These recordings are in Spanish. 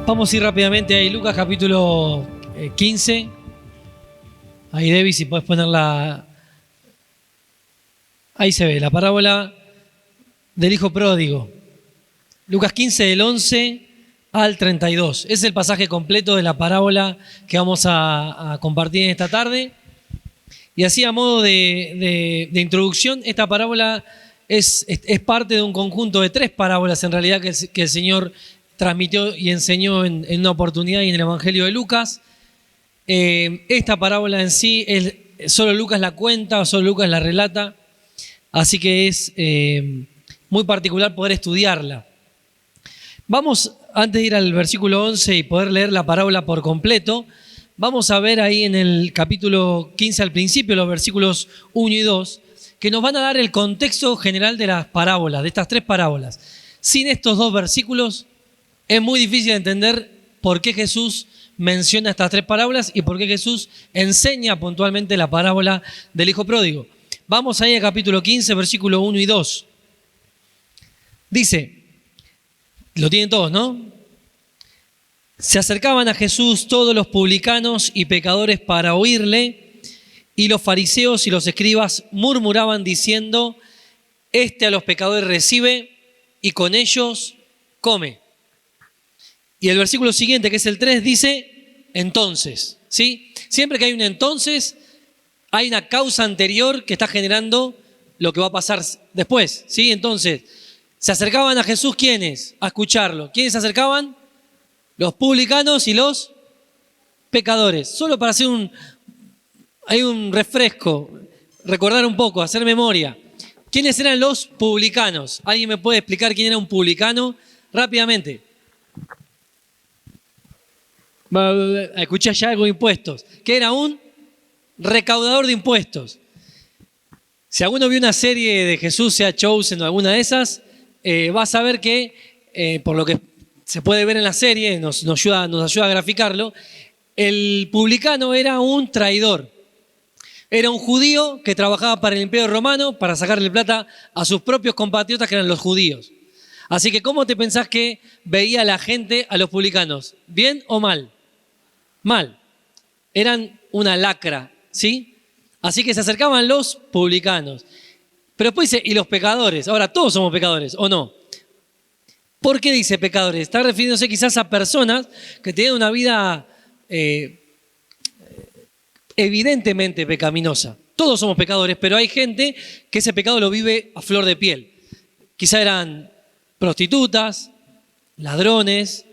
Vamos a ir rápidamente ahí, Lucas capítulo 15. Ahí, Debbie, si podés ponerla. Ahí se ve, la parábola del hijo pródigo. Lucas 15, del 11 al 32. Es el pasaje completo de la parábola que vamos a compartir en esta tarde. Y así, a modo de introducción, esta parábola es parte de un conjunto de 3 parábolas en realidad que el Señor transmitió y enseñó en una oportunidad y en el Evangelio de Lucas. Esta parábola en sí, solo Lucas la cuenta, solo Lucas la relata, así que es muy particular poder estudiarla. Vamos, antes de ir al versículo 11 y poder leer la parábola por completo, vamos a ver ahí en el capítulo 15 al principio, los versículos 1 y 2, que nos van a dar el contexto general de las parábolas, de estas 3 parábolas. Sin estos 2 versículos, es muy difícil entender por qué Jesús menciona estas 3 parábolas y por qué Jesús enseña puntualmente la parábola del hijo pródigo. Vamos ahí al capítulo 15, versículo 1 y 2. Dice, lo tienen todos, ¿no? Se acercaban a Jesús todos los publicanos y pecadores para oírle, y los fariseos y los escribas murmuraban diciendo, este a los pecadores recibe y con ellos come. Y el versículo siguiente, que es el 3, dice, entonces, ¿sí? Siempre que hay un entonces, hay una causa anterior que está generando lo que va a pasar después, ¿sí? Entonces, se acercaban a Jesús, ¿quiénes? A escucharlo. ¿Quiénes se acercaban? Los publicanos y los pecadores. Solo para hacer un refresco, recordar un poco, hacer memoria. ¿Quiénes eran los publicanos? ¿Alguien me puede explicar quién era un publicano? Rápidamente. Escuché ya algo de impuestos. ¿Qué era? Un recaudador de impuestos. Si alguno vio una serie de Jesús, sea Chosen o alguna de esas, va a saber que, por lo que se puede ver en la serie, nos ayuda a graficarlo, el publicano era un traidor. Era un judío que trabajaba para el Imperio Romano para sacarle plata a sus propios compatriotas que eran los judíos. Así que, ¿cómo te pensás que veía la gente a los publicanos? ¿Bien o mal? Mal. Eran una lacra, ¿sí? Así que se acercaban los publicanos. Pero después dice, y los pecadores. Ahora, todos somos pecadores, ¿o no? ¿Por qué dice pecadores? Está refiriéndose quizás a personas que tienen una vida evidentemente pecaminosa. Todos somos pecadores, pero hay gente que ese pecado lo vive a flor de piel. Quizá eran prostitutas, ladrones,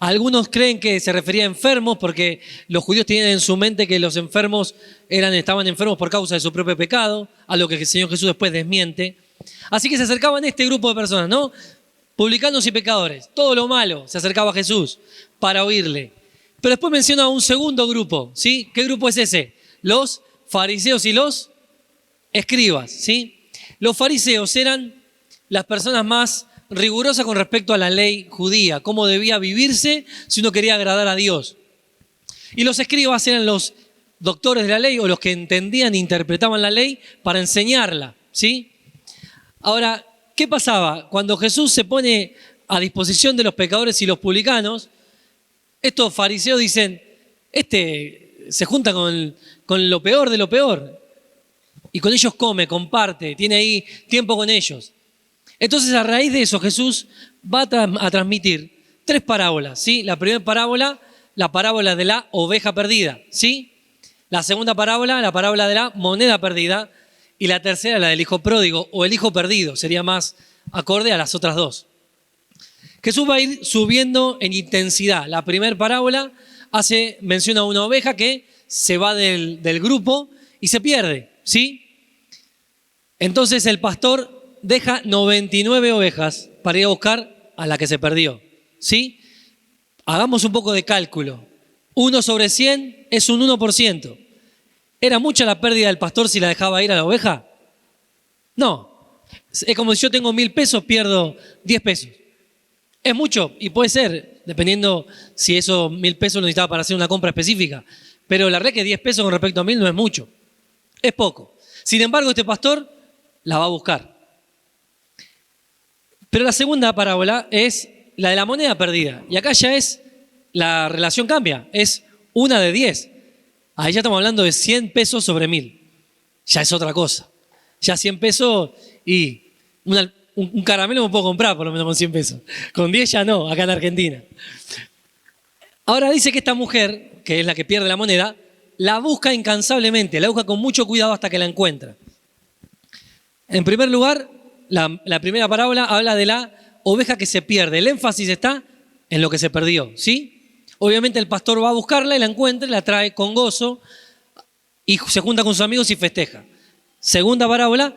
algunos creen que se refería a enfermos porque los judíos tenían en su mente que los enfermos estaban enfermos por causa de su propio pecado, a lo que el Señor Jesús después desmiente. Así que se acercaban a este grupo de personas, ¿no? Publicanos y pecadores, todo lo malo se acercaba a Jesús para oírle. Pero después menciona un segundo grupo, ¿sí? ¿Qué grupo es ese? Los fariseos y los escribas, ¿sí? Los fariseos eran las personas más rigurosas con respecto a la ley judía, cómo debía vivirse si uno quería agradar a Dios. Y los escribas eran los doctores de la ley o los que entendían e interpretaban la ley para enseñarla, ¿sí? Ahora, ¿qué pasaba? Cuando Jesús se pone a disposición de los pecadores y los publicanos, estos fariseos dicen, se junta con lo peor de lo peor. Y con ellos come, comparte, tiene ahí tiempo con ellos. Entonces, a raíz de eso, Jesús va a transmitir 3 parábolas, ¿sí? La primera parábola, la parábola de la oveja perdida, ¿sí? La segunda parábola, la parábola de la moneda perdida. Y la tercera, la del hijo pródigo o el hijo perdido, sería más acorde a las otras 2. Jesús va a ir subiendo en intensidad. La primera parábola menciona a una oveja que se va del grupo y se pierde, ¿sí? Entonces el pastor deja 99 ovejas para ir a buscar a la que se perdió, ¿sí? Hagamos un poco de cálculo. 1 sobre 100 es un 1%. ¿Era mucha la pérdida del pastor si la dejaba ir a la oveja? No. Es como si yo tengo 1.000 pesos, pierdo 10 pesos. Es mucho y puede ser, dependiendo si esos 1.000 pesos lo necesitaba para hacer una compra específica. Pero la verdad que 10 pesos con respecto a 1.000 no es mucho. Es poco. Sin embargo, este pastor la va a buscar. Pero la segunda parábola es la de la moneda perdida. Y acá ya la relación cambia, es una de 10. Ahí ya estamos hablando de 100 pesos sobre 1000. Ya es otra cosa. Ya 100 pesos y un caramelo me puedo comprar por lo menos con 100 pesos. Con 10 ya no, acá en Argentina. Ahora dice que esta mujer, que es la que pierde la moneda, la busca incansablemente, la busca con mucho cuidado hasta que la encuentra. En primer lugar, la primera parábola habla de la oveja que se pierde. El énfasis está en lo que se perdió, ¿sí? Obviamente el pastor va a buscarla y la encuentra y la trae con gozo y se junta con sus amigos y festeja. Segunda parábola,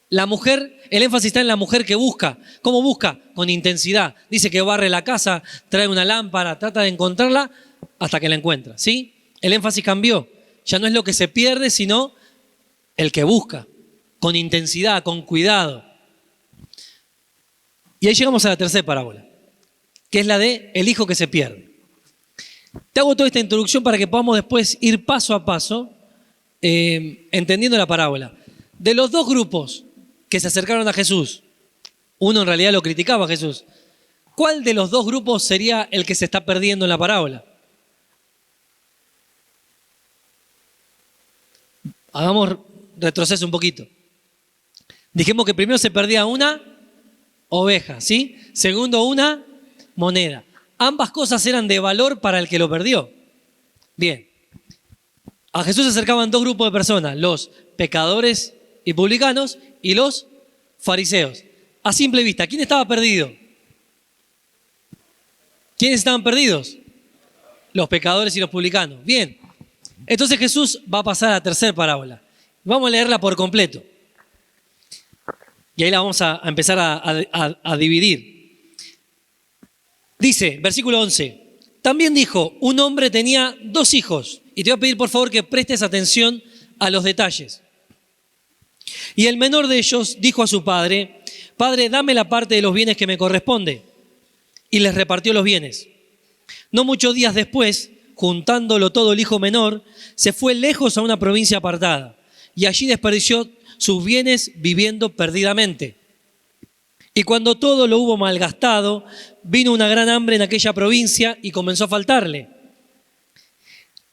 la mujer, el énfasis está en la mujer que busca. ¿Cómo busca? Con intensidad. Dice que barre la casa, trae una lámpara, trata de encontrarla hasta que la encuentra, ¿sí? El énfasis cambió. Ya no es lo que se pierde, sino el que busca. Con intensidad, con cuidado. Y ahí llegamos a la tercera parábola, que es la de el hijo que se pierde. Te hago toda esta introducción para que podamos después ir paso a paso entendiendo la parábola. De los dos grupos que se acercaron a Jesús, uno en realidad lo criticaba a Jesús. ¿Cuál de los dos grupos sería el que se está perdiendo en la parábola? Hagamos retroceso un poquito. Dijimos que primero se perdía una oveja, ¿sí? Segundo, una moneda. Ambas cosas eran de valor para el que lo perdió. Bien. A Jesús se acercaban dos grupos de personas, los pecadores y publicanos y los fariseos. A simple vista, ¿quién estaba perdido? ¿Quiénes estaban perdidos? Los pecadores y los publicanos. Bien. Entonces Jesús va a pasar a la tercera parábola. Vamos a leerla por completo. Y ahí la vamos a empezar a dividir. Dice, versículo 11. También dijo, un hombre tenía 2 hijos. Y te voy a pedir por favor que prestes atención a los detalles. Y el menor de ellos dijo a su padre, Padre, dame la parte de los bienes que me corresponde. Y les repartió los bienes. No muchos días después, juntándolo todo el hijo menor, se fue lejos a una provincia apartada. Y allí desperdició sus bienes viviendo perdidamente. Y cuando todo lo hubo malgastado, vino una gran hambre en aquella provincia y comenzó a faltarle.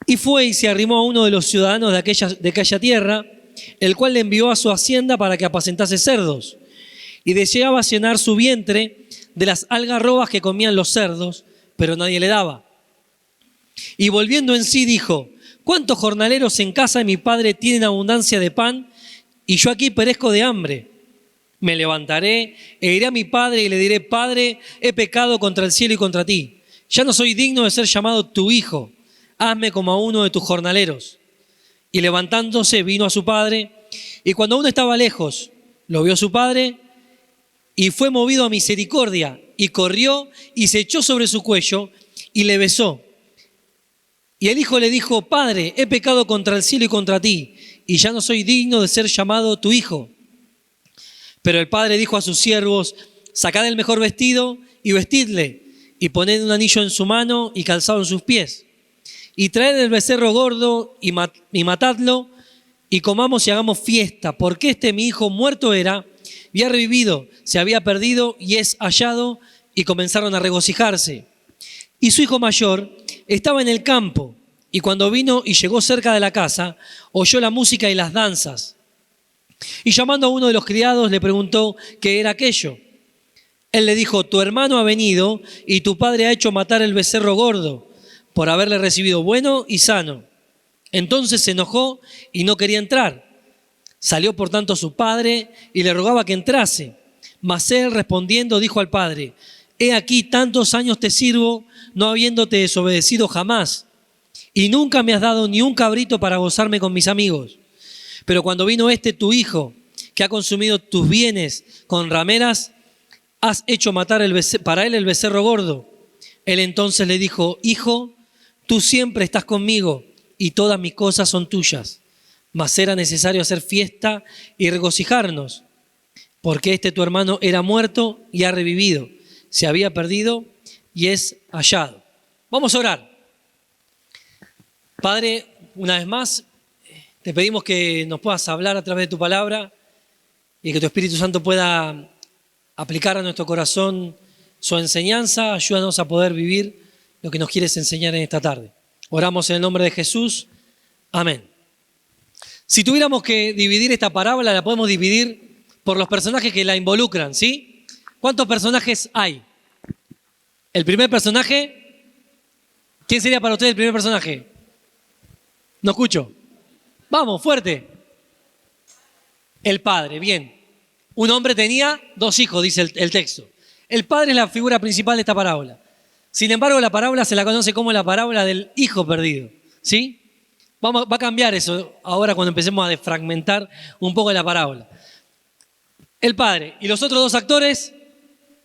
Y fue y se arrimó a uno de los ciudadanos de aquella tierra, el cual le envió a su hacienda para que apacentase cerdos. Y deseaba llenar su vientre de las algarrobas que comían los cerdos, pero nadie le daba. Y volviendo en sí dijo, ¿cuántos jornaleros en casa de mi padre tienen abundancia de pan? Y yo aquí perezco de hambre. Me levantaré e iré a mi padre y le diré, Padre, he pecado contra el cielo y contra ti. Ya no soy digno de ser llamado tu hijo. Hazme como a uno de tus jornaleros. Y levantándose vino a su padre, y cuando aún estaba lejos, lo vio su padre, y fue movido a misericordia, y corrió y se echó sobre su cuello, y le besó. Y el hijo le dijo, Padre, he pecado contra el cielo y contra ti, y ya no soy digno de ser llamado tu hijo. Pero el padre dijo a sus siervos, sacad el mejor vestido y vestidle, y poned un anillo en su mano y calzado en sus pies. Y traed el becerro gordo y matadlo, y comamos y hagamos fiesta, porque este mi hijo muerto era, y ha revivido, se había perdido y es hallado, y comenzaron a regocijarse. Y su hijo mayor estaba en el campo, y cuando vino y llegó cerca de la casa, oyó la música y las danzas. Y llamando a uno de los criados le preguntó qué era aquello. Él le dijo, tu hermano ha venido y tu padre ha hecho matar el becerro gordo por haberle recibido bueno y sano. Entonces se enojó y no quería entrar. Salió por tanto su padre y le rogaba que entrase. Mas él respondiendo dijo al padre, he aquí tantos años te sirvo, no habiéndote desobedecido jamás. Y nunca me has dado ni un cabrito para gozarme con mis amigos. Pero cuando vino tu hijo, que ha consumido tus bienes con rameras, has hecho matar para él el becerro gordo. Él entonces le dijo, hijo, tú siempre estás conmigo y todas mis cosas son tuyas. Mas era necesario hacer fiesta y regocijarnos, porque tu hermano era muerto y ha revivido. Se había perdido y es hallado. Vamos a orar. Padre, una vez más, te pedimos que nos puedas hablar a través de tu palabra y que tu Espíritu Santo pueda aplicar a nuestro corazón su enseñanza. Ayúdanos a poder vivir lo que nos quieres enseñar en esta tarde. Oramos en el nombre de Jesús. Amén. Si tuviéramos que dividir esta parábola, la podemos dividir por los personajes que la involucran, ¿sí? ¿Cuántos personajes hay? El primer personaje, ¿quién sería para ustedes el primer personaje? No escucho. Vamos, fuerte. El padre, bien. Un hombre tenía 2 hijos, dice el texto. El padre es la figura principal de esta parábola. Sin embargo, la parábola se la conoce como la parábola del hijo perdido, ¿sí? Va a cambiar eso ahora cuando empecemos a desfragmentar un poco la parábola. El padre y los otros 2 actores,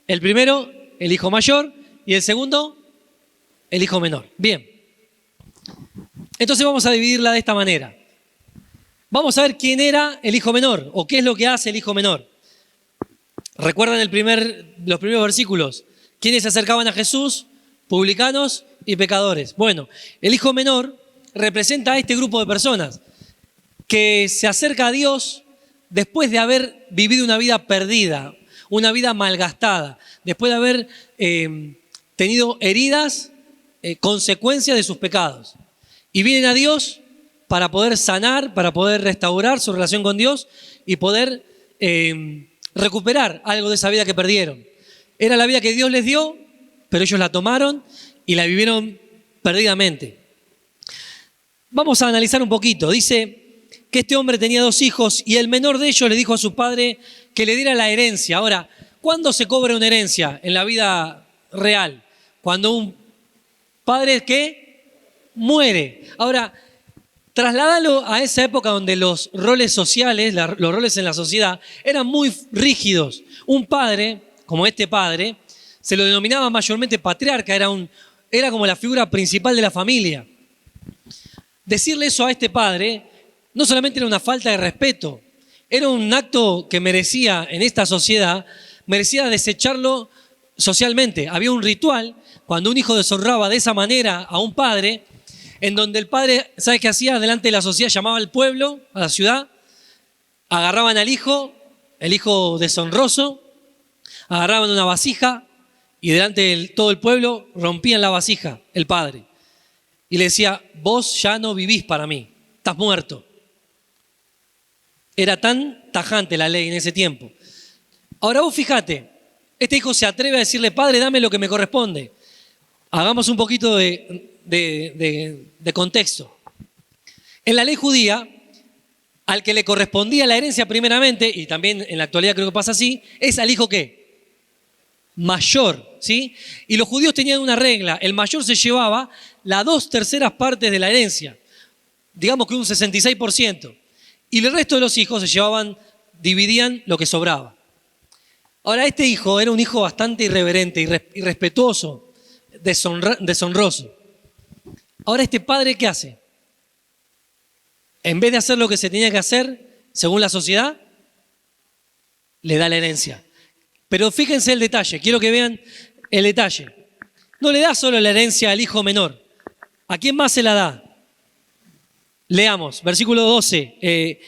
el primero, el hijo mayor, y el segundo, el hijo menor. Bien. Entonces vamos a dividirla de esta manera. Vamos a ver quién era el hijo menor o qué es lo que hace el hijo menor. ¿Recuerdan los primeros versículos? ¿Quiénes se acercaban a Jesús? Publicanos y pecadores. Bueno, el hijo menor representa a este grupo de personas que se acerca a Dios después de haber vivido una vida perdida, una vida malgastada, después de haber tenido heridas, consecuencias de sus pecados. Y vienen a Dios para poder sanar, para poder restaurar su relación con Dios y poder recuperar algo de esa vida que perdieron. Era la vida que Dios les dio, pero ellos la tomaron y la vivieron perdidamente. Vamos a analizar un poquito. Dice que este hombre tenía 2 hijos y el menor de ellos le dijo a su padre que le diera la herencia. Ahora, ¿cuándo se cobra una herencia en la vida real? Cuando un padre que muere. Ahora, trasládalo a esa época donde los roles sociales, los roles en la sociedad eran muy rígidos. Un padre, como este padre, se lo denominaba mayormente patriarca, era como la figura principal de la familia. Decirle eso a este padre no solamente era una falta de respeto, era un acto que merecía, en esta sociedad, merecía desecharlo socialmente. Había un ritual cuando un hijo deshonraba de esa manera a un padre, en donde el padre, ¿sabes qué hacía? Delante de la sociedad llamaba al pueblo, a la ciudad, agarraban al hijo, el hijo deshonroso, agarraban una vasija y delante de todo el pueblo rompían la vasija, el padre. Y le decía, vos ya no vivís para mí, estás muerto. Era tan tajante la ley en ese tiempo. Ahora vos fíjate, este hijo se atreve a decirle, padre, dame lo que me corresponde. Hagamos un poquito de contexto. En la ley judía, al que le correspondía la herencia primeramente, y también en la actualidad creo que pasa así, es al hijo ¿qué? Mayor, ¿sí? Y los judíos tenían una regla, el mayor se llevaba las 2/3 partes de la herencia, digamos que un 66%, y el resto de los hijos dividían lo que sobraba. Ahora este hijo era un hijo bastante irreverente, irrespetuoso, deshonroso. Ahora este padre, ¿qué hace? En vez de hacer lo que se tenía que hacer, según la sociedad, le da la herencia. Pero fíjense el detalle, quiero que vean el detalle. No le da solo la herencia al hijo menor. ¿A quién más se la da? Leamos, versículo 12,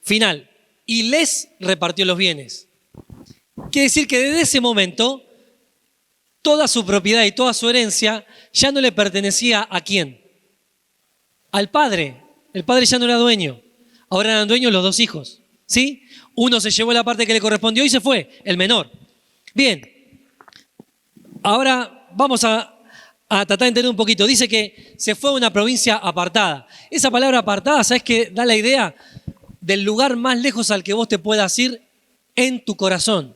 final. Y les repartió los bienes. Quiere decir que desde ese momento, toda su propiedad y toda su herencia ya no le pertenecía ¿a quién? Al padre. El padre ya no era dueño. Ahora eran dueños los 2 hijos. ¿Sí? Uno se llevó la parte que le correspondió y se fue, el menor. Bien. Ahora vamos a tratar de entender un poquito. Dice que se fue a una provincia apartada. Esa palabra apartada, ¿sabes qué? Da la idea del lugar más lejos al que vos te puedas ir en tu corazón.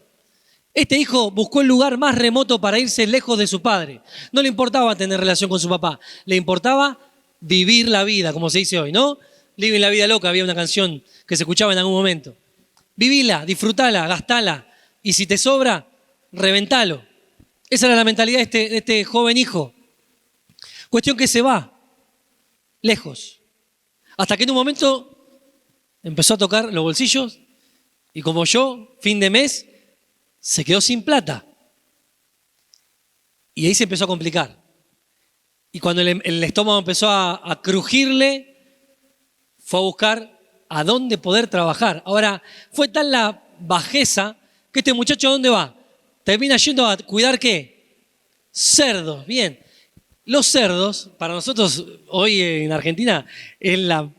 Este hijo buscó el lugar más remoto para irse lejos de su padre. No le importaba tener relación con su papá, le importaba vivir la vida, como se dice hoy, ¿no? Living la vida loca, había una canción que se escuchaba en algún momento. Vivila, disfrutala, gastala, y si te sobra, reventalo. Esa era la mentalidad de este joven hijo. Cuestión que se va lejos, hasta que en un momento empezó a tocar los bolsillos y como yo, fin de mes, se quedó sin plata. Y ahí se empezó a complicar. Y cuando el estómago empezó a crujirle, fue a buscar a dónde poder trabajar. Ahora, fue tal la bajeza que este muchacho ¿a dónde va? Termina yendo a cuidar ¿qué? Cerdos, bien. Los cerdos, para nosotros hoy en Argentina, es la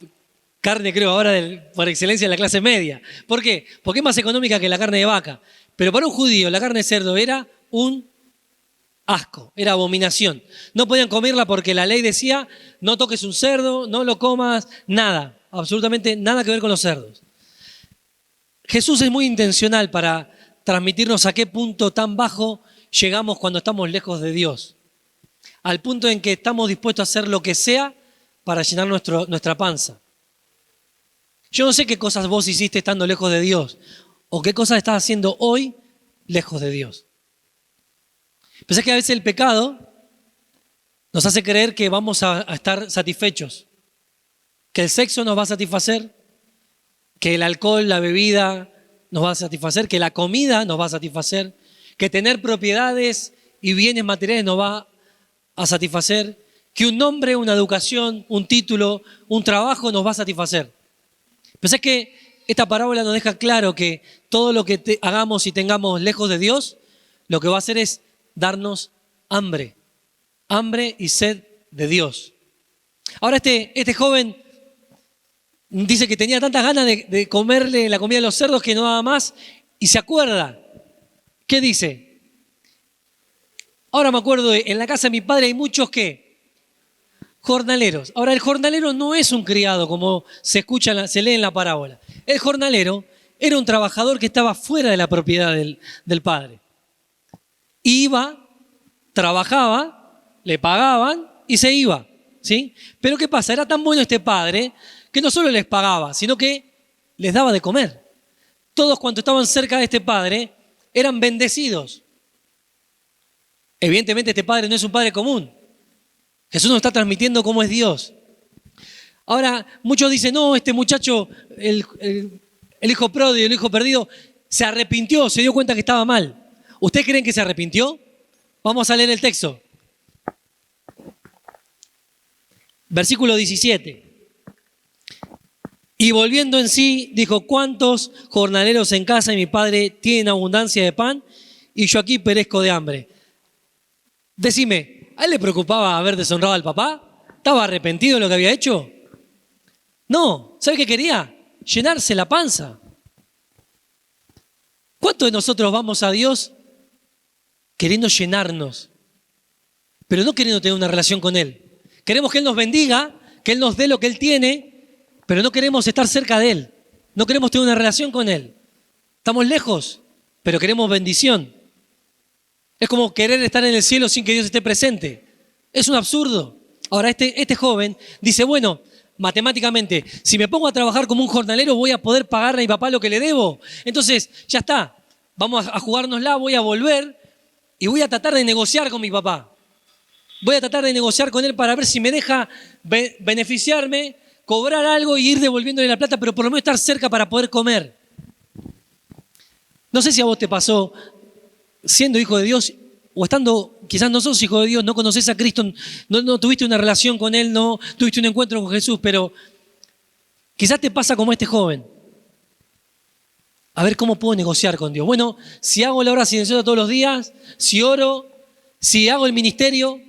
carne, creo, ahora por excelencia de la clase media. ¿Por qué? Porque es más económica que la carne de vaca. Pero para un judío la carne de cerdo era un asco, era abominación. No podían comerla porque la ley decía, no toques un cerdo, no lo comas, nada, absolutamente nada que ver con los cerdos. Jesús es muy intencional para transmitirnos a qué punto tan bajo llegamos cuando estamos lejos de Dios. Al punto en que estamos dispuestos a hacer lo que sea para llenar nuestra panza. Yo no sé qué cosas vos hiciste estando lejos de Dios o qué cosas estás haciendo hoy lejos de Dios. Pensé que a veces el pecado nos hace creer que vamos a estar satisfechos, que el sexo nos va a satisfacer, que el alcohol, la bebida nos va a satisfacer, que la comida nos va a satisfacer, que tener propiedades y bienes materiales nos va a satisfacer, que un nombre, una educación, un título, un trabajo nos va a satisfacer. Pensé que esta parábola nos deja claro que todo lo que hagamos y tengamos lejos de Dios, lo que va a hacer es darnos hambre y sed de Dios. Ahora este joven dice que tenía tantas ganas de comerle la comida de los cerdos que no daba más y se acuerda. ¿Qué dice? Ahora me acuerdo, en la casa de mi padre hay muchos ¿qué? Jornaleros. Ahora el jornalero no es un criado como se lee en la parábola. El jornalero era un trabajador que estaba fuera de la propiedad del padre. Iba, trabajaba, le pagaban y se iba, ¿sí? Pero ¿qué pasa? Era tan bueno este padre que no solo les pagaba, sino que les daba de comer. Todos cuantos estaban cerca de este padre eran bendecidos. Evidentemente este padre no es un padre común. Jesús nos está transmitiendo cómo es Dios. Ahora, muchos dicen, no, este muchacho, el hijo pródigo, el hijo perdido, se arrepintió, se dio cuenta que estaba mal. ¿Ustedes creen que se arrepintió? Vamos a leer el texto. Versículo 17. Y volviendo en sí, dijo, ¿cuántos jornaleros en casa de mi padre tienen abundancia de pan y yo aquí perezco de hambre? Decime, ¿a él le preocupaba haber deshonrado al papá? ¿Estaba arrepentido de lo que había hecho? No, ¿sabe qué quería? Llenarse la panza. ¿Cuántos de nosotros vamos a Dios queriendo llenarnos, pero no queriendo tener una relación con Él? Queremos que Él nos bendiga, que Él nos dé lo que Él tiene, pero no queremos estar cerca de Él. No queremos tener una relación con Él. Estamos lejos, pero queremos bendición. Es como querer estar en el cielo sin que Dios esté presente. Es un absurdo. Ahora, este joven dice, bueno, matemáticamente, si me pongo a trabajar como un jornalero, voy a poder pagarle a mi papá lo que le debo. Entonces, ya está. Vamos a jugárnosla, voy a volver y voy a tratar de negociar con mi papá. Voy a tratar de negociar con él para ver si me deja beneficiarme, cobrar algo y ir devolviéndole la plata, pero por lo menos estar cerca para poder comer. No sé si a vos te pasó, siendo hijo de Dios o estando, quizás no sos hijo de Dios, no conoces a Cristo, no tuviste una relación con Él, no tuviste un encuentro con Jesús, pero quizás te pasa como este joven. A ver cómo puedo negociar con Dios. Bueno, si hago la hora silenciosa todos los días, si oro, si hago el ministerio,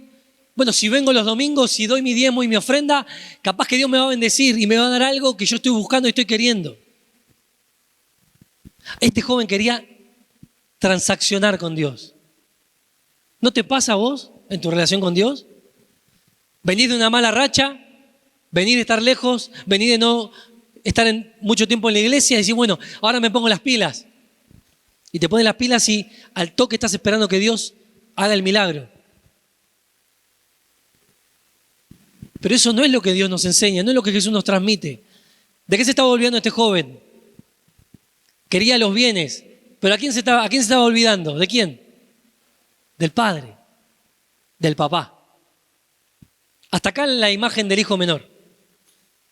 bueno, si vengo los domingos, si doy mi diezmo y mi ofrenda, capaz que Dios me va a bendecir y me va a dar algo que yo estoy buscando y estoy queriendo. Este joven quería transaccionar con Dios. ¿No te pasa a vos en tu relación con Dios? Venís de una mala racha, venís de estar lejos, venís de no estar mucho tiempo en la iglesia y decís, bueno, ahora me pongo las pilas. Y te pones las pilas y al toque estás esperando que Dios haga el milagro. Pero eso no es lo que Dios nos enseña, no es lo que Jesús nos transmite. ¿De qué se estaba olvidando este joven? Quería los bienes, pero ¿a quién se estaba olvidando? ¿De quién? Del padre, del papá. Hasta acá la imagen del hijo menor.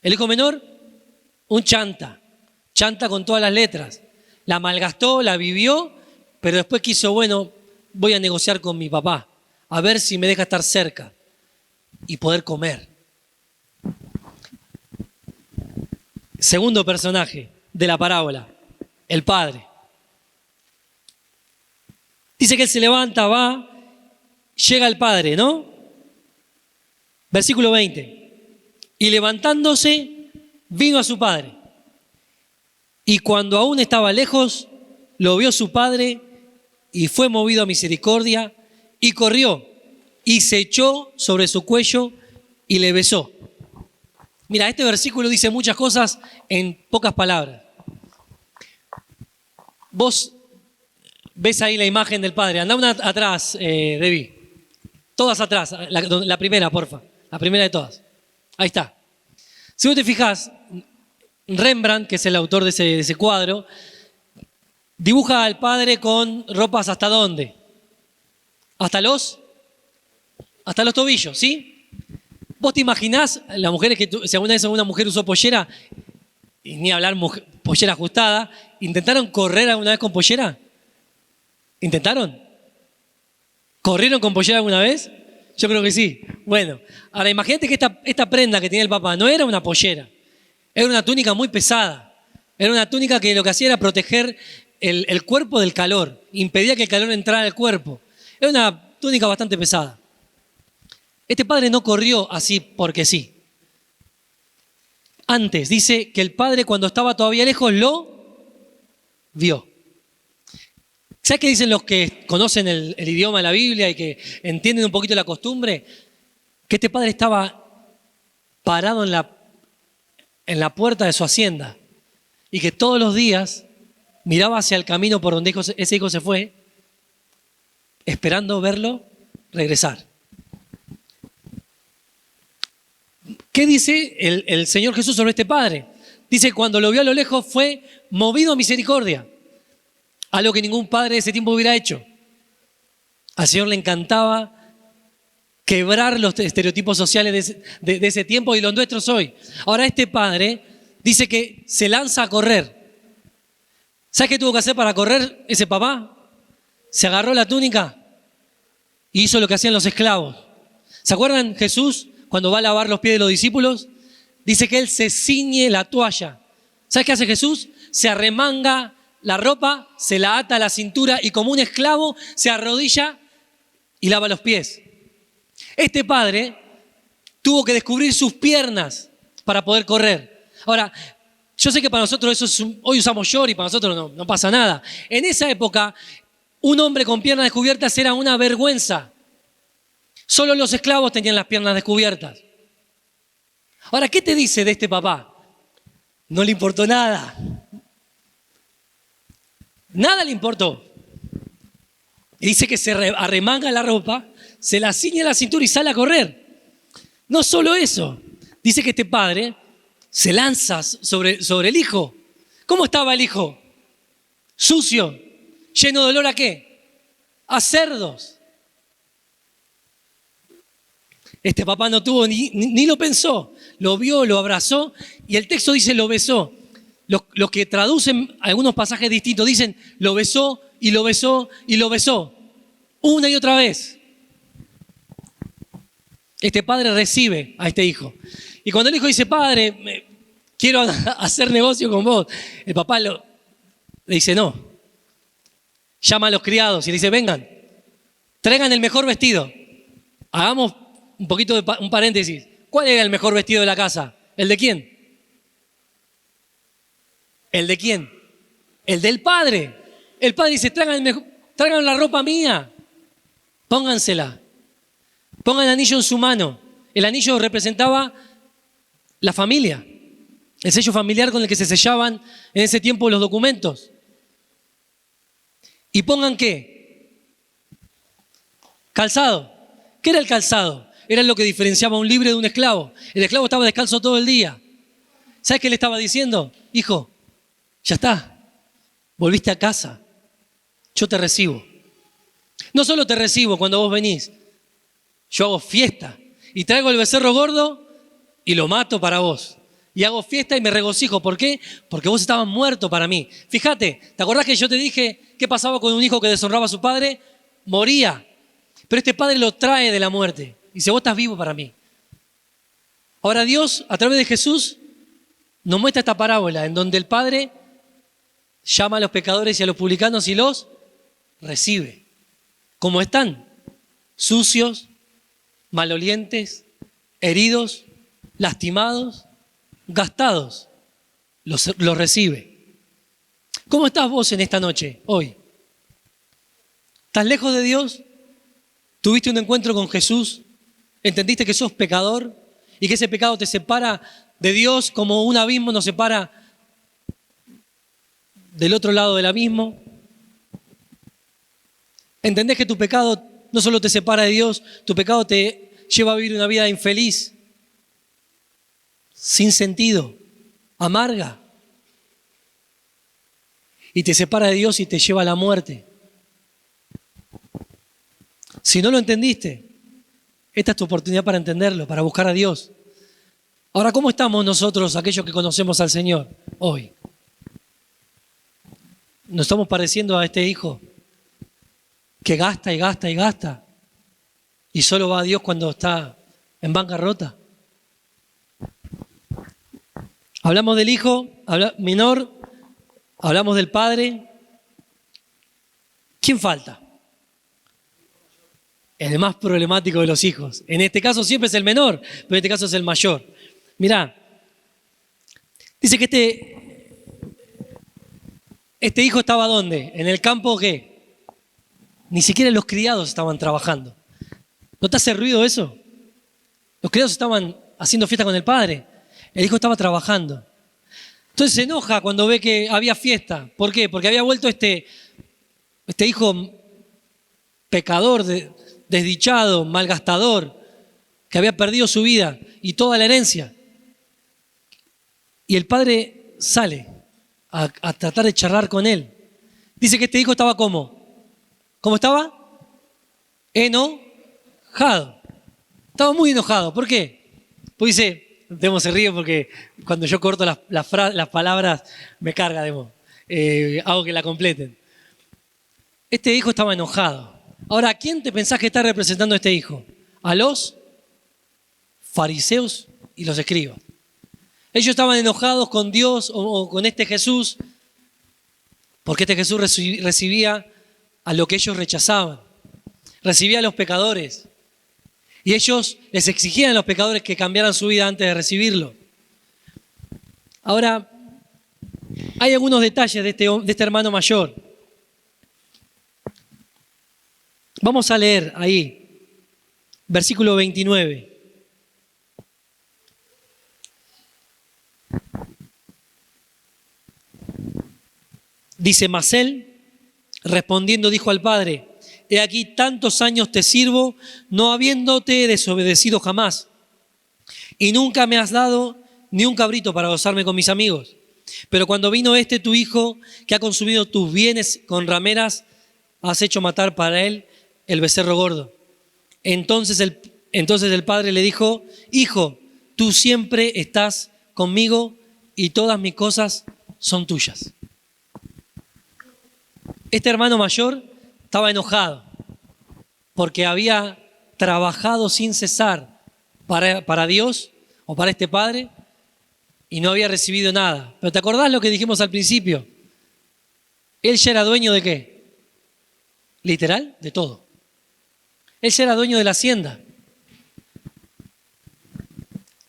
El hijo menor, un chanta con todas las letras. La malgastó, la vivió, pero después quiso, bueno, voy a negociar con mi papá, a ver si me deja estar cerca y poder comer. Segundo personaje de la parábola, el padre. Dice que él se levanta, va, llega el padre, ¿no? Versículo 20. Y levantándose, vino a su padre. Y cuando aún estaba lejos, lo vio su padre y fue movido a misericordia y corrió y se echó sobre su cuello y le besó. Mira, este versículo dice muchas cosas en pocas palabras. Vos ves ahí la imagen del padre. Andá una atrás, Debbie. Todas atrás. La primera, porfa. La primera de todas. Ahí está. Si vos te fijás, Rembrandt, que es el autor de ese cuadro, dibuja al padre con ropas ¿hasta dónde? Hasta los tobillos, ¿sí? ¿Vos te imaginás, las mujeres si alguna vez alguna mujer usó pollera, y ni hablar pollera ajustada, ¿intentaron correr alguna vez con pollera? ¿Intentaron? ¿Corrieron con pollera alguna vez? Yo creo que sí. Bueno, ahora imagínate que esta prenda que tiene el papá no era una pollera, era una túnica muy pesada. Era una túnica que lo que hacía era proteger el cuerpo del calor, impedía que el calor entrara al cuerpo. Era una túnica bastante pesada. Este padre no corrió así porque sí. Antes dice que el padre, cuando estaba todavía lejos, lo vio. ¿Sabes qué dicen los que conocen el idioma de la Biblia y que entienden un poquito la costumbre? Que este padre estaba parado en la puerta de su hacienda y que todos los días miraba hacia el camino por donde ese hijo se fue, esperando verlo regresar. ¿Qué dice el Señor Jesús sobre este padre? Dice que cuando lo vio a lo lejos fue movido a misericordia, algo que ningún padre de ese tiempo hubiera hecho. Al Señor le encantaba quebrar los estereotipos sociales de ese tiempo y los nuestros hoy. Ahora este padre dice que se lanza a correr. ¿Sabes qué tuvo que hacer para correr ese papá? Se agarró la túnica y hizo lo que hacían los esclavos. ¿Se acuerdan Jesús cuando va a lavar los pies de los discípulos? Dice que él se ciñe la toalla. ¿Sabes qué hace Jesús? Se arremanga la ropa, se la ata a la cintura y como un esclavo se arrodilla y lava los pies. Este padre tuvo que descubrir sus piernas para poder correr. Ahora, yo sé que para nosotros hoy usamos short y para nosotros no pasa nada. En esa época, un hombre con piernas descubiertas era una vergüenza. Solo los esclavos tenían las piernas descubiertas. Ahora, ¿qué te dice de este papá? No le importó nada. Nada le importó. Y dice que se arremanga la ropa, se la ciñe a la cintura y sale a correr. No solo eso. Dice que este padre se lanza sobre el hijo. ¿Cómo estaba el hijo? Sucio, lleno de olor ¿a qué? A cerdos. Este papá no tuvo ni lo pensó, lo vio, lo abrazó y el texto dice lo besó. Los que traducen algunos pasajes distintos dicen lo besó y lo besó y lo besó. Una y otra vez. Este padre recibe a este hijo. Y cuando el hijo dice, padre, quiero hacer negocio con vos, el papá le dice no. Llama a los criados y le dice, vengan, traigan el mejor vestido. Hagamos un paréntesis. ¿Cuál era el mejor vestido de la casa? ¿El de quién? ¿El de quién? El del padre. El padre dice, traigan la ropa mía. Póngansela. Pongan el anillo en su mano. El anillo representaba la familia. El sello familiar con el que se sellaban en ese tiempo los documentos. ¿Y pongan qué? Calzado. ¿Qué era el calzado? Era lo que diferenciaba a un libre de un esclavo. El esclavo estaba descalzo todo el día. ¿Sabes qué le estaba diciendo? Hijo, ya está. Volviste a casa. Yo te recibo. No solo te recibo cuando vos venís. Yo hago fiesta. Y traigo el becerro gordo y lo mato para vos. Y hago fiesta y me regocijo. ¿Por qué? Porque vos estabas muerto para mí. Fíjate, ¿te acordás que yo te dije qué pasaba con un hijo que deshonraba a su padre? Moría. Pero este padre lo trae de la muerte. Dice, vos estás vivo para mí. Ahora Dios, a través de Jesús, nos muestra esta parábola en donde el Padre llama a los pecadores y a los publicanos y los recibe. Como están, sucios, malolientes, heridos, lastimados, gastados, los recibe. ¿Cómo estás vos en esta noche, hoy? ¿Estás lejos de Dios? ¿Tuviste un encuentro con Jesús? ¿Entendiste que sos pecador y que ese pecado te separa de Dios como un abismo nos separa del otro lado del abismo? ¿Entendés que tu pecado no solo te separa de Dios, tu pecado te lleva a vivir una vida infeliz, sin sentido, amarga? Y te separa de Dios y te lleva a la muerte. Si no lo entendiste, esta es tu oportunidad para entenderlo, para buscar a Dios. Ahora, ¿cómo estamos nosotros, aquellos que conocemos al Señor, hoy? ¿Nos estamos pareciendo a este hijo que gasta y gasta y gasta y solo va a Dios cuando está en bancarrota? Hablamos del hijo menor, hablamos del padre. ¿Quién falta? El más problemático de los hijos. En este caso siempre es el menor, pero en este caso es el mayor. Mirá, dice que este hijo estaba ¿dónde? En el campo, ¿qué? Ni siquiera los criados estaban trabajando. ¿No te hace ruido eso? Los criados estaban haciendo fiesta con el padre. El hijo estaba trabajando. Entonces se enoja cuando ve que había fiesta. ¿Por qué? Porque había vuelto este hijo pecador, desdichado, malgastador, que había perdido su vida y toda la herencia. Y el padre sale a tratar de charlar con él. Dice que este hijo estaba ¿cómo? ¿Cómo estaba? Enojado. Estaba muy enojado. ¿Por qué? Pues dice, Demo se ríe porque cuando yo corto las palabras me carga Demo. Hago que la completen. Este hijo estaba enojado. Ahora, ¿a quién te pensás que está representando este hijo? A los fariseos y los escribas. Ellos estaban enojados con Dios o con este Jesús porque este Jesús recibía a lo que ellos rechazaban. Recibía a los pecadores. Y ellos les exigían a los pecadores que cambiaran su vida antes de recibirlo. Ahora, hay algunos detalles de este hermano mayor. Vamos a leer ahí, versículo 29. Dice, mas él, respondiendo, dijo al padre, he aquí tantos años te sirvo, no habiéndote desobedecido jamás, y nunca me has dado ni un cabrito para gozarme con mis amigos. Pero cuando vino tu hijo, que ha consumido tus bienes con rameras, has hecho matar para él el becerro gordo. Entonces el padre le dijo, hijo, tú siempre estás conmigo y todas mis cosas son tuyas. Este hermano mayor estaba enojado porque había trabajado sin cesar para Dios o para este padre y no había recibido nada. Pero ¿te acordás lo que dijimos al principio? Él ya era dueño ¿de qué? Literal, de todo. Él ya era dueño de la hacienda.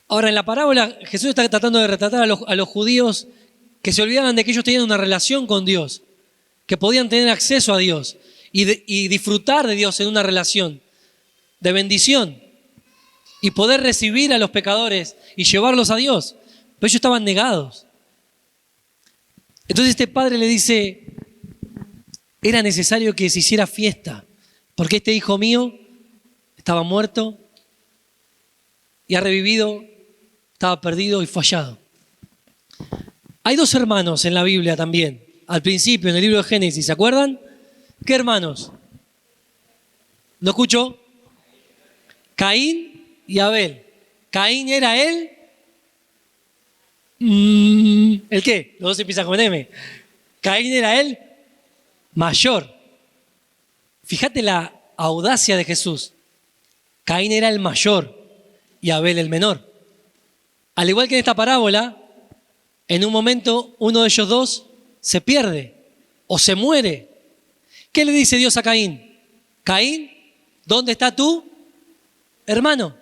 Ahora, en la parábola, Jesús está tratando de retratar a los judíos que se olvidaban de que ellos tenían una relación con Dios, que podían tener acceso a Dios y disfrutar de Dios en una relación de bendición y poder recibir a los pecadores y llevarlos a Dios. Pero ellos estaban negados. Entonces este padre le dice, era necesario que se hiciera fiesta, porque este hijo mío estaba muerto y ha revivido, estaba perdido y fallado. Hay dos hermanos en la Biblia también. Al principio, en el libro de Génesis, ¿se acuerdan? ¿Qué hermanos? ¿No escucho? Caín y Abel. Caín era él. ¿El qué? Los dos empiezan con M. Caín era él mayor. Fíjate la audacia de Jesús. Caín era el mayor y Abel el menor. Al igual que en esta parábola, en un momento uno de ellos dos se pierde o se muere. ¿Qué le dice Dios a Caín? Caín, ¿Dónde está tu hermano?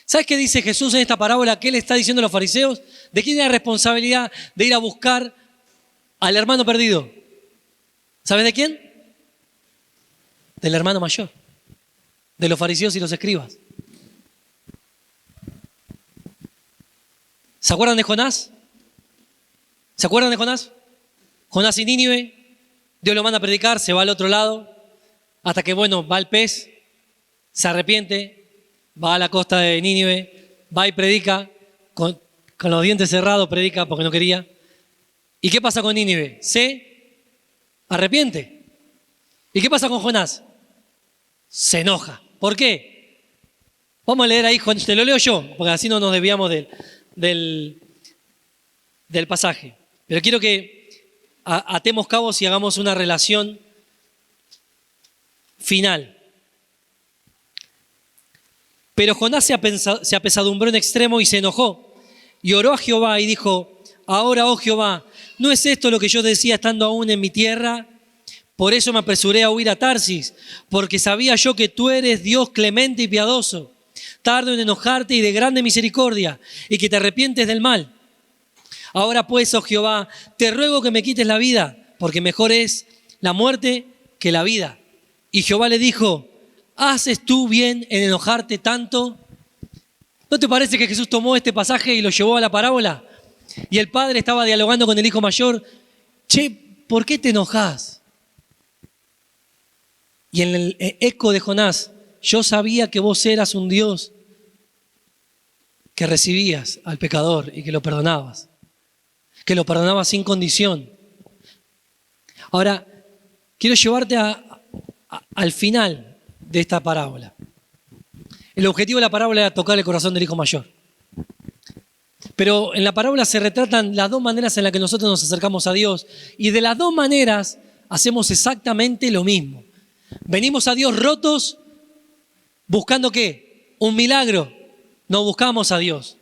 ¿Sabes qué dice Jesús en esta parábola? ¿Qué le está diciendo a los fariseos? ¿De quién es la responsabilidad de ir a buscar al hermano perdido? ¿Sabes de quién? Del hermano mayor, de los fariseos y los escribas. ¿Se acuerdan de Jonás? ¿Se acuerdan de Jonás? Jonás y Nínive, Dios lo manda a predicar, se va al otro lado, hasta que, va el pez, se arrepiente, va a la costa de Nínive, va y predica, con los dientes cerrados predica porque no quería. ¿Y qué pasa con Nínive? Se arrepiente. ¿Y qué pasa con Jonás? Se enoja. ¿Por qué? Vamos a leer ahí, te lo leo yo, porque así no nos desviamos del pasaje. Pero quiero que atemos cabos y hagamos una relación final. Pero Jonás se apesadumbró en extremo y se enojó. Y oró a Jehová y dijo: ahora, oh Jehová, ¿no es esto lo que yo decía estando aún en mi tierra? Por eso me apresuré a huir a Tarsis, porque sabía yo que tú eres Dios clemente y piadoso, tardo en enojarte y de grande misericordia, y que te arrepientes del mal. Ahora pues, oh Jehová, te ruego que me quites la vida, porque mejor es la muerte que la vida. Y Jehová le dijo: ¿haces tú bien en enojarte tanto? ¿No te parece que Jesús tomó este pasaje y lo llevó a la parábola? Y el padre estaba dialogando con el hijo mayor: che, ¿por qué te enojás? Y en el eco de Jonás: yo sabía que vos eras un Dios que recibías al pecador y que lo perdonabas sin condición. Ahora, quiero llevarte al final de esta parábola. El objetivo de la parábola era tocar el corazón del hijo mayor. Pero en la parábola se retratan las dos maneras en las que nosotros nos acercamos a Dios, y de las dos maneras hacemos exactamente lo mismo. Venimos a Dios rotos, buscando ¿qué? Un milagro. No buscamos a Dios.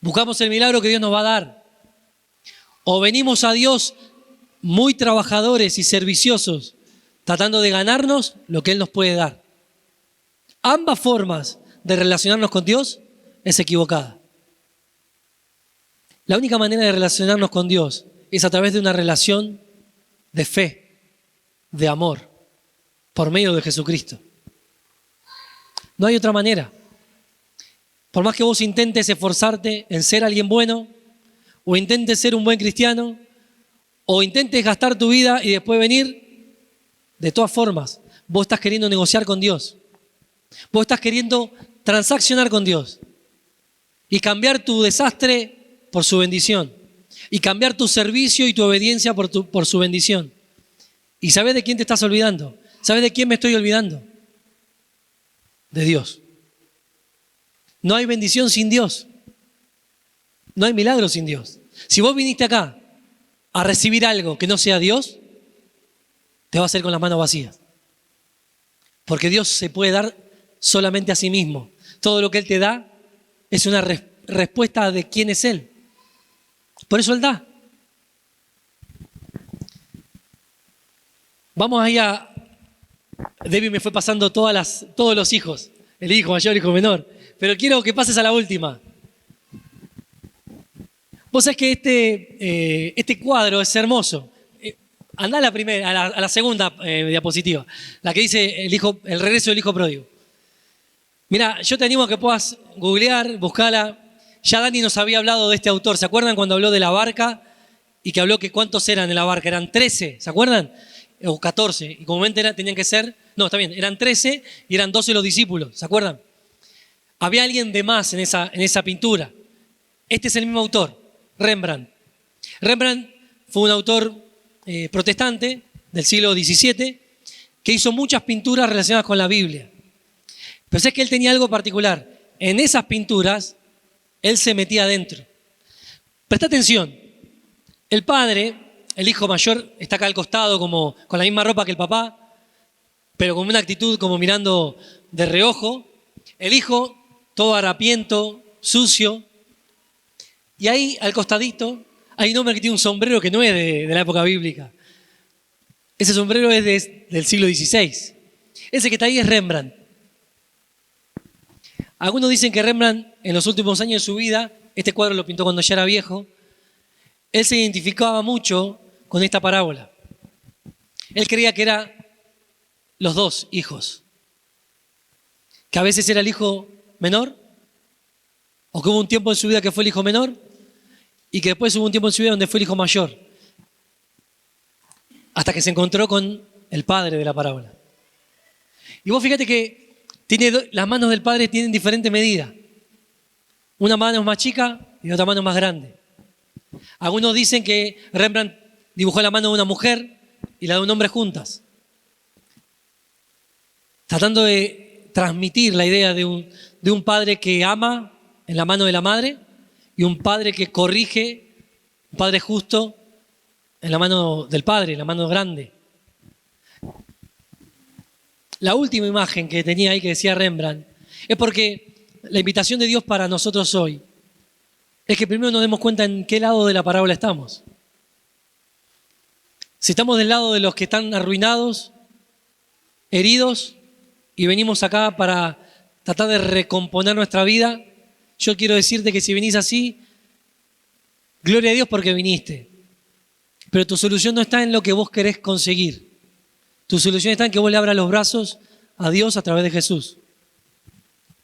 Buscamos el milagro que Dios nos va a dar. O venimos a Dios muy trabajadores y serviciosos, tratando de ganarnos lo que Él nos puede dar. Ambas formas de relacionarnos con Dios es equivocada. La única manera de relacionarnos con Dios es a través de una relación de fe, de amor, por medio de Jesucristo. No hay otra manera. Por más que vos intentes esforzarte en ser alguien bueno, o intentes ser un buen cristiano, o intentes gastar tu vida y después venir, de todas formas, vos estás queriendo negociar con Dios. Vos estás queriendo transaccionar con Dios y cambiar tu desastre por su bendición, y cambiar tu servicio y tu obediencia por su bendición. ¿Y sabes de quién te estás olvidando? ¿Sabes de quién me estoy olvidando? De Dios. No hay bendición sin Dios. No hay milagro sin Dios. Si vos viniste acá a recibir algo que no sea Dios, te va a hacer con las manos vacías. Porque Dios se puede dar solamente a sí mismo. Todo lo que Él te da es una respuesta de quién es Él. Por eso Él da. Vamos ahí a... Debbie me fue pasando todos los hijos. El hijo mayor, el hijo menor. Pero quiero que pases a la última. Vos sabés que este cuadro es hermoso. Andá a la primera, a la segunda diapositiva. La que dice el regreso del hijo pródigo. Mira, yo te animo a que puedas googlear, buscala. Ya Dani nos había hablado de este autor. ¿Se acuerdan cuando habló de la barca? Y que habló que cuántos eran en la barca. Eran 13, ¿se acuerdan? O 14. Y comúnmente tenían que ser... No, está bien, eran 13 y eran 12 los discípulos. ¿Se acuerdan? Había alguien de más en esa pintura. Este es el mismo autor, Rembrandt. Rembrandt fue un autor protestante del siglo XVII que hizo muchas pinturas relacionadas con la Biblia. Pero es que él tenía algo particular. En esas pinturas, él se metía adentro. Presta atención. El padre, el hijo mayor, está acá al costado como con la misma ropa que el papá, pero con una actitud como mirando de reojo. El hijo, todo harapiento, sucio. Y ahí, al costadito, hay un hombre que tiene un sombrero que no es de la época bíblica. Ese sombrero es del siglo XVI. Ese que está ahí es Rembrandt. Algunos dicen que Rembrandt, en los últimos años de su vida, este cuadro lo pintó cuando ya era viejo, él se identificaba mucho con esta parábola. Él creía que eran los dos hijos. Que a veces era el hijo menor, o que hubo un tiempo en su vida que fue el hijo menor, y que después hubo un tiempo en su vida donde fue el hijo mayor. Hasta que se encontró con el padre de la parábola. Y vos fíjate que las manos del padre tienen diferente medida. Una mano es más chica y la otra mano es más grande. Algunos dicen que Rembrandt dibujó la mano de una mujer y la de un hombre juntas, tratando de transmitir la idea de un padre que ama en la mano de la madre y un padre que corrige, un padre justo en la mano del padre, en la mano grande. La última imagen que tenía ahí que decía Rembrandt es porque la invitación de Dios para nosotros hoy es que primero nos demos cuenta en qué lado de la parábola estamos. Si estamos del lado de los que están arruinados, heridos, y venimos acá para tratar de recomponer nuestra vida, yo quiero decirte que si venís así, gloria a Dios porque viniste. Pero tu solución no está en lo que vos querés conseguir. Tu solución está en que vos le abras los brazos a Dios a través de Jesús.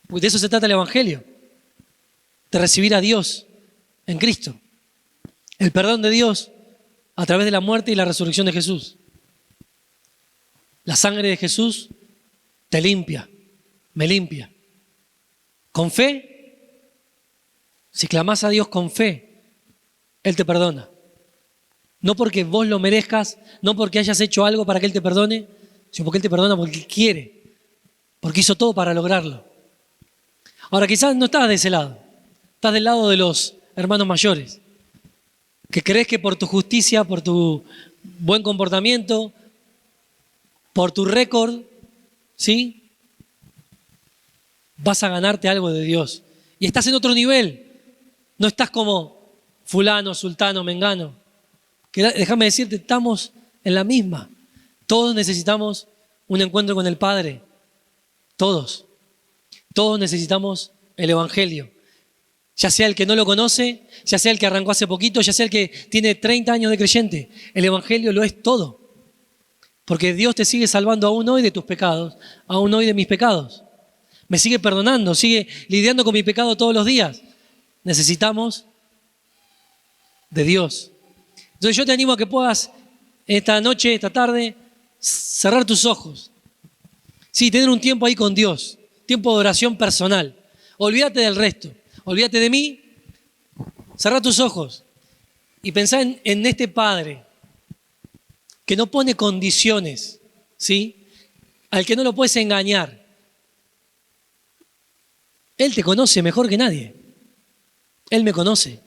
Porque de eso se trata el Evangelio. De recibir a Dios en Cristo. El perdón de Dios a través de la muerte y la resurrección de Jesús. La sangre de Jesús te limpia, me limpia. Con fe, si clamás a Dios con fe, Él te perdona. No porque vos lo merezcas, no porque hayas hecho algo para que Él te perdone, sino porque Él te perdona porque Él quiere, porque hizo todo para lograrlo. Ahora quizás no estás de ese lado, estás del lado de los hermanos mayores, que crees que por tu justicia, por tu buen comportamiento, por tu récord, ¿sí?, vas a ganarte algo de Dios. Y estás en otro nivel, no estás como fulano, sultano, mengano. Que déjame decirte, estamos en la misma. Todos necesitamos un encuentro con el Padre. Todos. Todos necesitamos el Evangelio. Ya sea el que no lo conoce, ya sea el que arrancó hace poquito, ya sea el que tiene 30 años de creyente. El Evangelio lo es todo. Porque Dios te sigue salvando aún hoy de tus pecados, aún hoy de mis pecados. Me sigue perdonando, sigue lidiando con mi pecado todos los días. Necesitamos de Dios. Entonces yo te animo a que puedas esta noche, esta tarde, cerrar tus ojos. Sí, tener un tiempo ahí con Dios, tiempo de oración personal. Olvídate del resto, olvídate de mí, cerrá tus ojos y pensá en este Padre que no pone condiciones, ¿sí?, al que no lo puedes engañar. Él te conoce mejor que nadie. Él me conoce.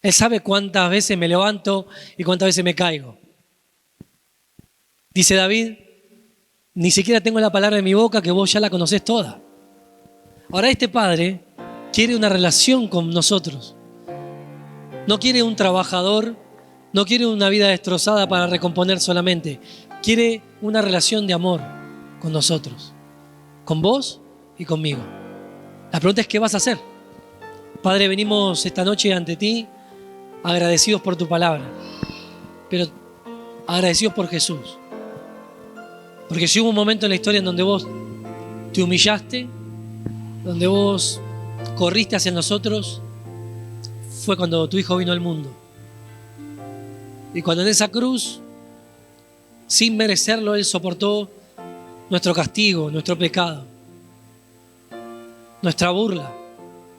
Él sabe cuántas veces me levanto y cuántas veces me caigo. Dice David, ni siquiera tengo la palabra en mi boca que vos ya la conocés toda. Ahora este Padre quiere una relación con nosotros. No quiere un trabajador, no quiere una vida destrozada para recomponer solamente. Quiere una relación de amor con nosotros, con vos y conmigo. La pregunta es, ¿qué vas a hacer? Padre, venimos esta noche ante ti agradecidos por tu palabra, pero agradecidos por Jesús. Porque si hubo un momento en la historia en donde vos te humillaste, donde vos corriste hacia nosotros, fue cuando tu Hijo vino al mundo. Y cuando en esa cruz, sin merecerlo, Él soportó nuestro castigo, nuestro pecado, nuestra burla,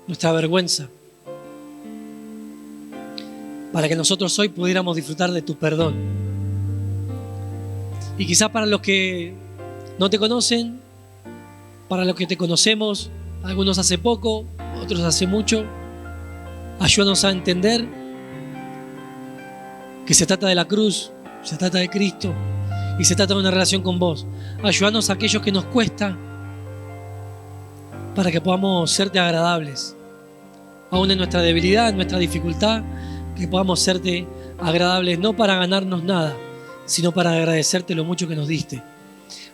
nuestra vergüenza, para que nosotros hoy pudiéramos disfrutar de tu perdón. Y quizás para los que no te conocen, para los que te conocemos, algunos hace poco, otros hace mucho, ayúdanos a entender que se trata de la cruz, se trata de Cristo y se trata de una relación con vos. Ayúdanos a aquellos que nos cuesta, para que podamos serte agradables, aún en nuestra debilidad, en nuestra dificultad, que podamos serte agradables, no para ganarnos nada, sino para agradecerte lo mucho que nos diste.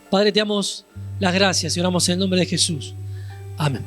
Padre, te damos las gracias y oramos en el nombre de Jesús. Amén.